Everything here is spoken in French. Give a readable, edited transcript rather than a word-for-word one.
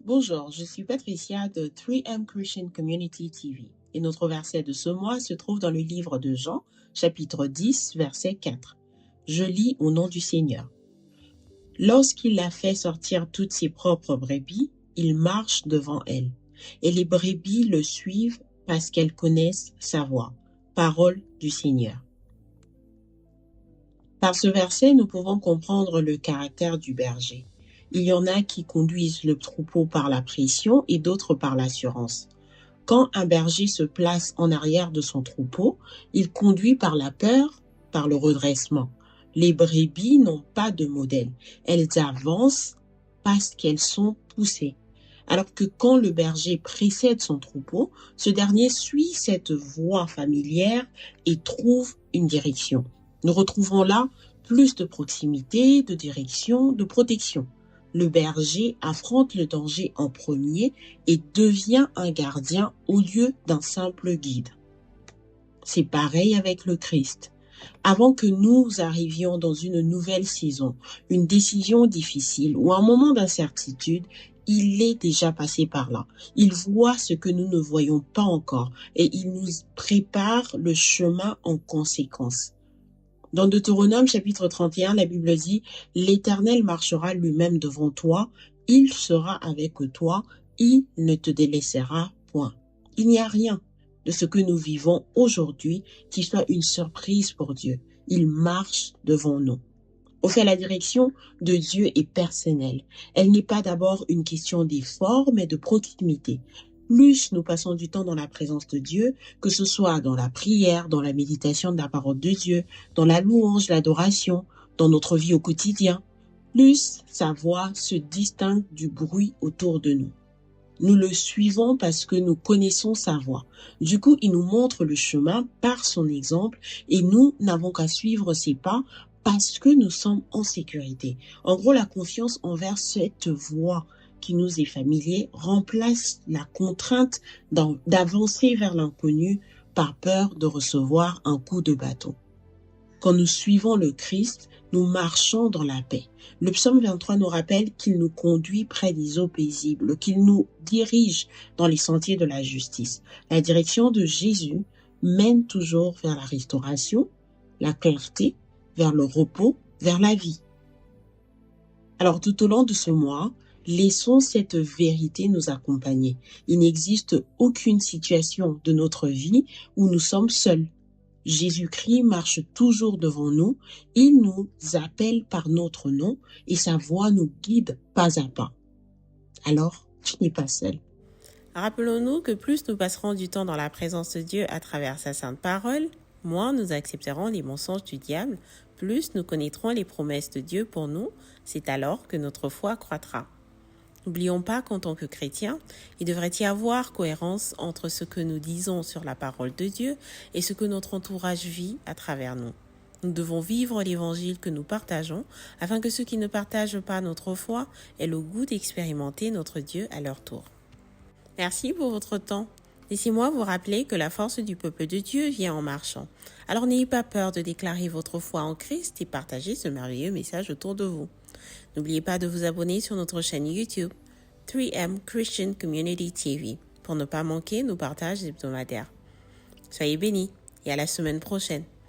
Bonjour, je suis Patricia de 3M Christian Community TV et notre verset de ce mois se trouve dans le livre de Jean, chapitre 10, verset 4. Je lis au nom du Seigneur. Lorsqu'il a fait sortir toutes ses propres brebis, il marche devant elles, et les brebis le suivent parce qu'elles connaissent sa voix. Parole du Seigneur. Par ce verset, nous pouvons comprendre le caractère du berger. Il y en a qui conduisent le troupeau par la pression et d'autres par l'assurance. Quand un berger se place en arrière de son troupeau, il conduit par la peur, par le redressement. Les brebis n'ont pas de modèle. Elles avancent parce qu'elles sont poussées. Alors que quand le berger précède son troupeau, ce dernier suit cette voie familière et trouve une direction. Nous retrouvons là plus de proximité, de direction, de protection. Le berger affronte le danger en premier et devient un gardien au lieu d'un simple guide. C'est pareil avec le Christ. Avant que nous arrivions dans une nouvelle saison, une décision difficile ou un moment d'incertitude, il est déjà passé par là. Il voit ce que nous ne voyons pas encore et il nous prépare le chemin en conséquence. Dans Deutéronome chapitre 31, la Bible dit « L'Éternel marchera lui-même devant toi, il sera avec toi, il ne te délaissera point. » Il n'y a rien de ce que nous vivons aujourd'hui qui soit une surprise pour Dieu. Il marche devant nous. Au fait, la direction de Dieu est personnelle. Elle n'est pas d'abord une question d'effort, mais de proximité. Plus nous passons du temps dans la présence de Dieu, que ce soit dans la prière, dans la méditation de la parole de Dieu, dans la louange, l'adoration, dans notre vie au quotidien, plus sa voix se distingue du bruit autour de nous. Nous le suivons parce que nous connaissons sa voix. Du coup, il nous montre le chemin par son exemple et nous n'avons qu'à suivre ses pas parce que nous sommes en sécurité. En gros, la confiance envers cette voie qui nous est familière remplace la contrainte d'avancer vers l'inconnu par peur de recevoir un coup de bâton. Quand nous suivons le Christ, nous marchons dans la paix. Le psaume 23 nous rappelle qu'il nous conduit près des eaux paisibles, qu'il nous dirige dans les sentiers de la justice. La direction de Jésus mène toujours vers la restauration, la clarté, vers le repos, vers la vie. Alors tout au long de ce mois, laissons cette vérité nous accompagner. Il n'existe aucune situation de notre vie où nous sommes seuls. Jésus-Christ marche toujours devant nous, il nous appelle par notre nom et sa voix nous guide pas à pas. Alors, tu n'es pas seul. Rappelons-nous que plus nous passerons du temps dans la présence de Dieu à travers sa sainte parole, moins nous accepterons les mensonges du diable, plus nous connaîtrons les promesses de Dieu pour nous, c'est alors que notre foi croîtra. N'oublions pas qu'en tant que chrétiens, il devrait y avoir cohérence entre ce que nous disons sur la parole de Dieu et ce que notre entourage vit à travers nous. Nous devons vivre l'évangile que nous partageons afin que ceux qui ne partagent pas notre foi aient le goût d'expérimenter notre Dieu à leur tour. Merci pour votre temps. Laissez-moi vous rappeler que la force du peuple de Dieu vient en marchant. Alors n'ayez pas peur de déclarer votre foi en Christ et partager ce merveilleux message autour de vous. N'oubliez pas de vous abonner sur notre chaîne YouTube 3M Christian Community TV pour ne pas manquer nos partages hebdomadaires. Soyez bénis et à la semaine prochaine.